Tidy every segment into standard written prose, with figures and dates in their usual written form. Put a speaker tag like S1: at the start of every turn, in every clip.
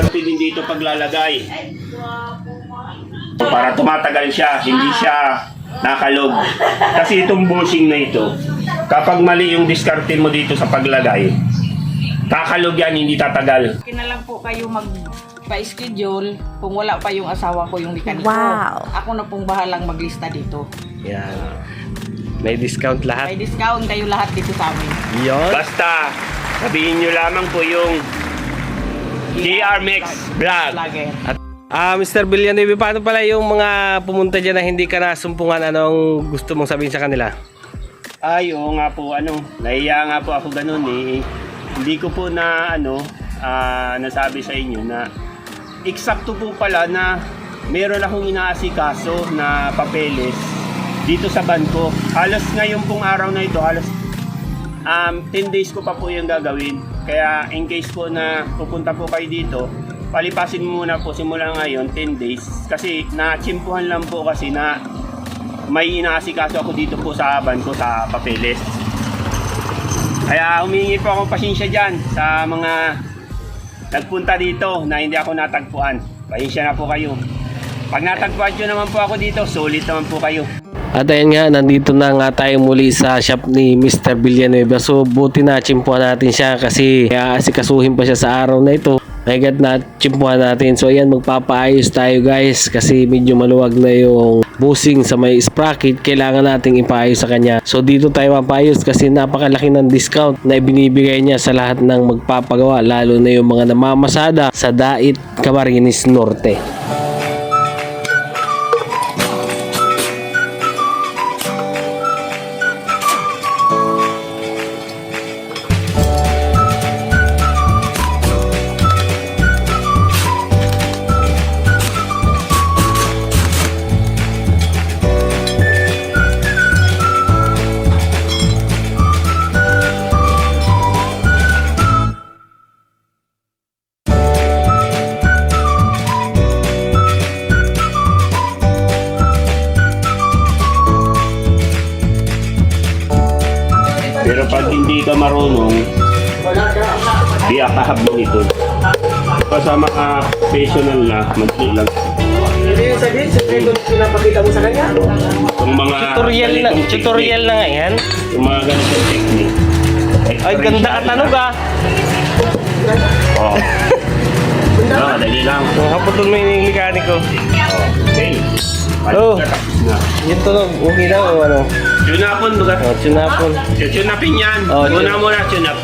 S1: diskarte din dito paglalagay. Para tumatagal siya, hindi siya nakalog. Kasi itong bushing na ito, kapag mali yung diskarte mo dito sa paglagay, kakalog yan, hindi tatagal.
S2: Na lang po kayo magpa-schedule kung wala pa yung asawa ko yung mekaniko.
S3: Wow.
S2: Ako na pong bahalang maglista dito.
S4: Yan. May discount lahat.
S2: May discount kayo lahat dito sa amin.
S4: Yon.
S1: Basta, sabihin nyo lamang po yung JR Mix Vlog.
S2: Vlogger.
S4: Mr. Villanueva, paano pala yung mga pumunta dyan na hindi ka nasumpungan? Anong gusto mong sabihin sa kanila?
S1: Ay, oo nga po, nahiya nga po ako ganun eh. Hindi ko po na, nasabi sa inyo na eksakto po pala na meron akong inaasikaso na papeles dito sa bangko. Halos ngayon pong araw na ito, halos 10 days ko pa po yung gagawin. Kaya in case po na pupunta po kayo dito, palipasin muna po simula ngayon 10 days. Kasi na-chimpuhan lang po kasi na may inaasikaso ako dito po sa bangko sa papeles. Kaya humingi po akong pasensya dyan sa mga nagpunta dito na hindi ako natagpuan. Pasensya na po kayo. Pag natagpuan nyo naman po ako dito, solid naman po kayo.
S4: At ayun nga, nandito na nga tayo muli sa shop ni Mr. Villanueva. So buti na chimpuhan natin siya kasi asikasuhin pa siya sa araw na ito. Agad na chimpuhan natin. So ayan, magpapaayos tayo guys kasi medyo maluwag na yung busing sa may sprocket. Kailangan nating ipaayos sa kanya. So dito tayo mapaayos kasi napakalaki ng discount na ibinibigay niya sa lahat ng magpapagawa, lalo na yung mga namamasada sa Dait, Camarines Norte.
S1: Pero pag hindi ka marunong, di akahabang ito. Sa mga professional na, madali lang.
S5: Hindi yung sabihin, secret pinapakita mo sa kanya.
S1: Yung mga
S4: Tutorial na nga yan.
S1: Yung mga ganitong technique.
S4: Ay, ganda at ano ka?
S1: Oo. Dali lang.
S4: So, haputol mo yung mekaniko.
S1: Okay.
S4: Oh.
S1: Tapos na.
S4: Yung tunog, okay na o ano?
S1: Tunapon, baga.
S4: O, tunapon.
S1: Tunapin yan.
S4: Oh,
S1: Muna muna tunap.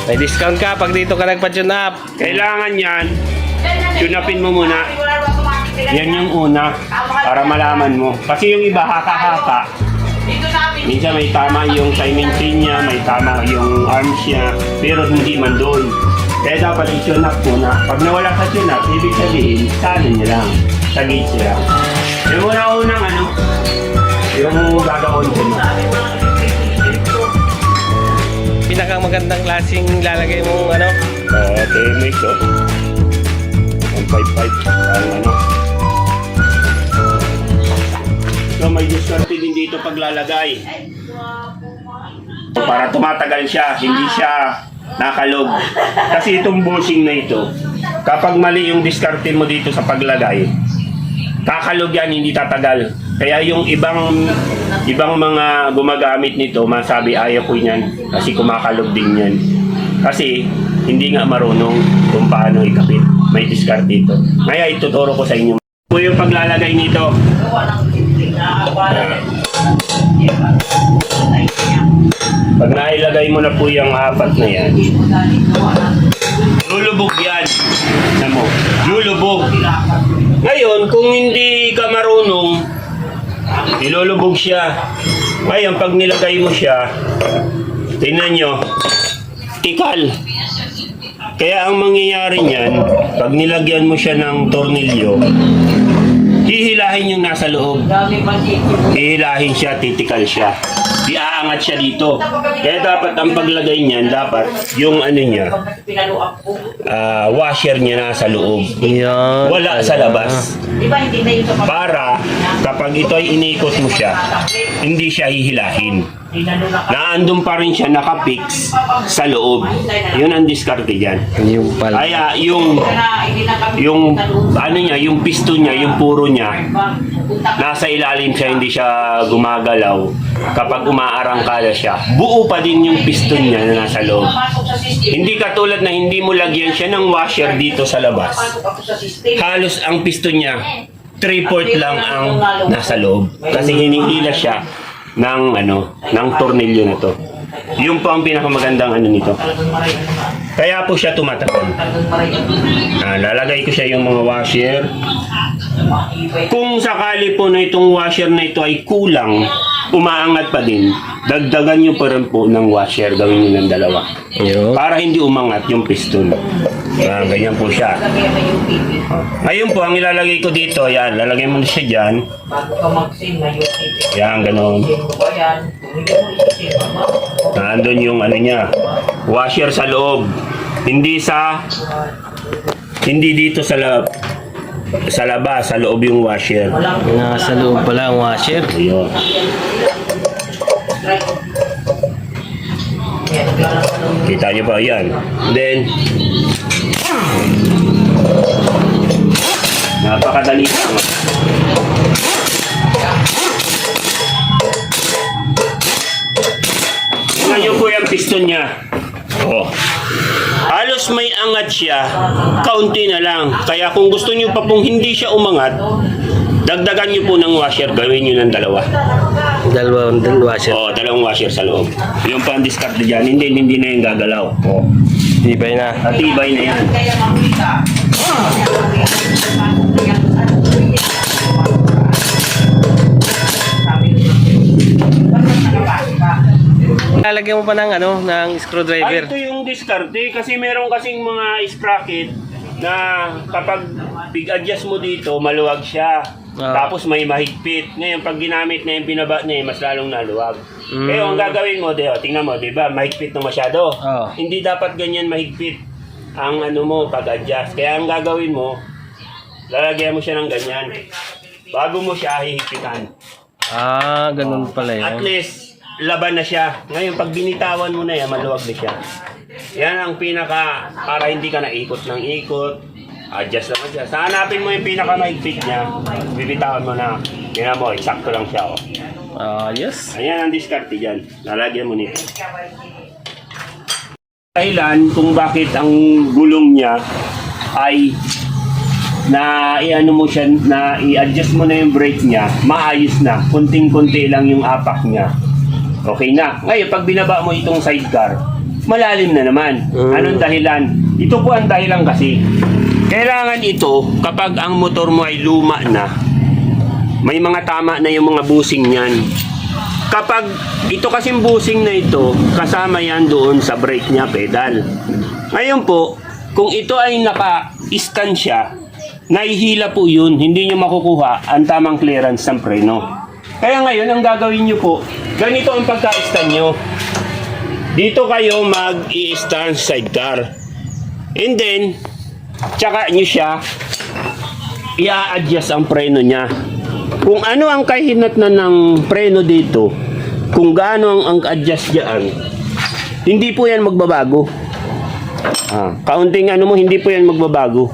S4: May discount ka pag dito ka nagpa-tune-up.
S1: Kailangan yan. Tunapin mo muna. Yan yung una. Para malaman mo. Kasi yung iba, haka-haka. Minsan may tama yung timing chain niya, may tama yung arms niya, pero hindi man doon. Kaya dapat i-tune up muna. Pag nawala sa tune up, ibig sabihin, sa ano niya lang, sa gauge niya lang. Yung unang yung gagawin ko na.
S4: Pinakang magandang klaseng lalagay mong ano?
S1: Okay, mix oh. 155, ang ano. So may diskarte din dito paglalagay. Para tumatagal siya, hindi siya nakalog. Kasi itong bushing na ito, kapag mali yung diskarte mo dito sa paglagay, kakalog yan, hindi tatagal. Kaya yung ibang mga gumagamit nito, masabi ayaw ko yan kasi kumakalog din yan. Kasi hindi nga marunong kung paano ikapit. May diskarte dito. Ngayon ituturo ko sa inyo. Ito yung paglalagay nito. Pag nailagay mo na po yung apat na yan, lulubog yan. Alam mo, lulubog. Ngayon, kung hindi ka marunong, ilulubog siya. Ngayon, pag nilagay mo siya, tingnan nyo, tikal. Kaya ang mangyayari niyan, pag nilagyan mo siya ng tornilyo, hihilahin yung nasa loob. Hihilahin siya, titikal siya. Iaangat siya dito. Kaya dapat ang paglagay niyan, dapat yung ano niya, washer niya nasa loob.
S4: Yan.
S1: Wala sa labas. Para kapag ito ay inikot mo siya, hindi siya hihilahin. na andun pa rin siya nakapix sa loob. Yun ang diskarte dyan.
S4: Yung pala.
S1: Kaya yung ano niya, yung piston niya, yung puro niya, nasa ilalim siya, hindi siya gumagalaw. Kapag umaarangkada siya, buo pa din yung piston niya na nasa loob. Hindi katulad na hindi mo lagyan siya ng washer dito sa labas. Halos ang piston niya 3/4 lang ang nasa loob. Kasi hinihila siya ng tornilyo na to. Yung po ang pinakamagandang ano nito. Kaya po siya tumatagal. Lalagay ko siya yung mga washer. Kung sakali po na itong washer na ito ay kulang, umaangat pa din, dagdagan nyo pa rin po ng washer, gawin nyo ng 2.
S4: Yun.
S1: Para hindi umangat yung piston. Ganyan po siya. Ngayon po, ang ilalagay ko dito, yan, lalagay mo na siya dyan. Yan, ganoon. Nandun yung ano niya, washer sa loob. Hindi dito sa labas, sa loob yung washer.
S4: Nasa loob pala ang washer.
S1: Ayun. Kita nyo ba? Yan. Then, napakadali lang. Ngayon po yung piston niya. Oh. Halos may angat siya, kaunti na lang. Kaya kung gusto niyo pa pong hindi siya umangat, dagdagan niyo po ng washer, gawin niyo ng 2.
S4: Dalawang washer.
S1: Oh, 2 washer sa loob. Yung pang discard diyan, hindi na yung gagalaw. Oh.
S4: Tibay na.
S1: Matibay na yan.
S4: Lalagyan mo pa ng screwdriver.
S1: Ito yung diskarte kasi meron kasing mga sprocket na kapag adjust mo dito, maluwag siya. Tapos may mahigpit. Ngayon, pag ginamit na yung binaba niya, mas lalong naluwag. Kaya ang gagawin mo, tingnan mo, di ba, mahigpit na masyado. Hindi dapat ganyan mahigpit ang mo pag-adjust. Kaya ang gagawin mo, lalagyan mo siya ng ganyan. Bago mo siya hihigpitan.
S4: Ganun pala yun.
S1: At least, laban na siya. Ngayon, pag binitawan mo na yan, maluwag na siya. Yan ang pinaka, para hindi ka naikot ng ikot. Adjust lang siya. Hanapin mo yung pinaka mahigpit niya. Bibitawan mo na. Yan mo, eksakto lang siya.
S4: Yes.
S1: Ayan ang diskarte dyan. Lalagyan mo nito. Dahilan kung bakit ang gulong niya ay na mo siya, na i-adjust mo na yung brake niya, maayos na. Kunting-kunti lang yung apak niya. Okay na. Ngayon, pag binaba mo itong sidecar, malalim na naman. Anong dahilan? Ito po ang dahilan kasi. Kailangan ito, kapag ang motor mo ay luma na, may mga tama na yung mga busing niyan. Kapag ito kasing busing na ito, kasama yan doon sa brake niya, pedal. Ngayon po, kung ito ay naka-stand siya, nahihila po yun, hindi nyo makukuha ang tamang clearance ng preno. Kaya ngayon, ang gagawin nyo po, ganito ang pagka-stand nyo. Dito kayo mag-i-stand sidecar. And then, tsaka nyo siya, i-adjust ang preno niya. Kung ano ang kahinatnan ng preno dito, kung gaano ang adjust diyan, hindi po yan magbabago. Kaunting hindi po yan magbabago.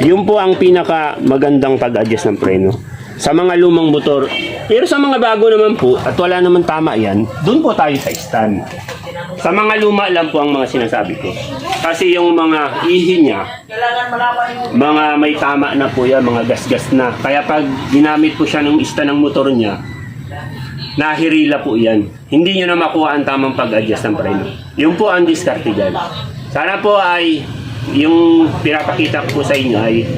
S1: Yun po ang pinaka magandang pag-adjust ng preno sa mga lumang motor. Pero sa mga bago naman po, at wala naman tama yan, dun po tayo sa stand. Sa mga luma lang po ang mga sinasabi ko. Kasi yung mga ihi niya, mga may tama na po yan, mga gas-gas na. Kaya pag ginamit po siya ng stand ng motor niya, nahirila po yan. Hindi nyo na makuha ang tamang pag-adjust ng preno. Yun po ang diskarte dyan. Sana po ay yung pinapakita ko po sa inyo ay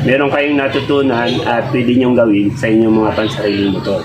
S1: meron kayong natutunan at pwede nyong gawin sa inyong mga pansariling motor.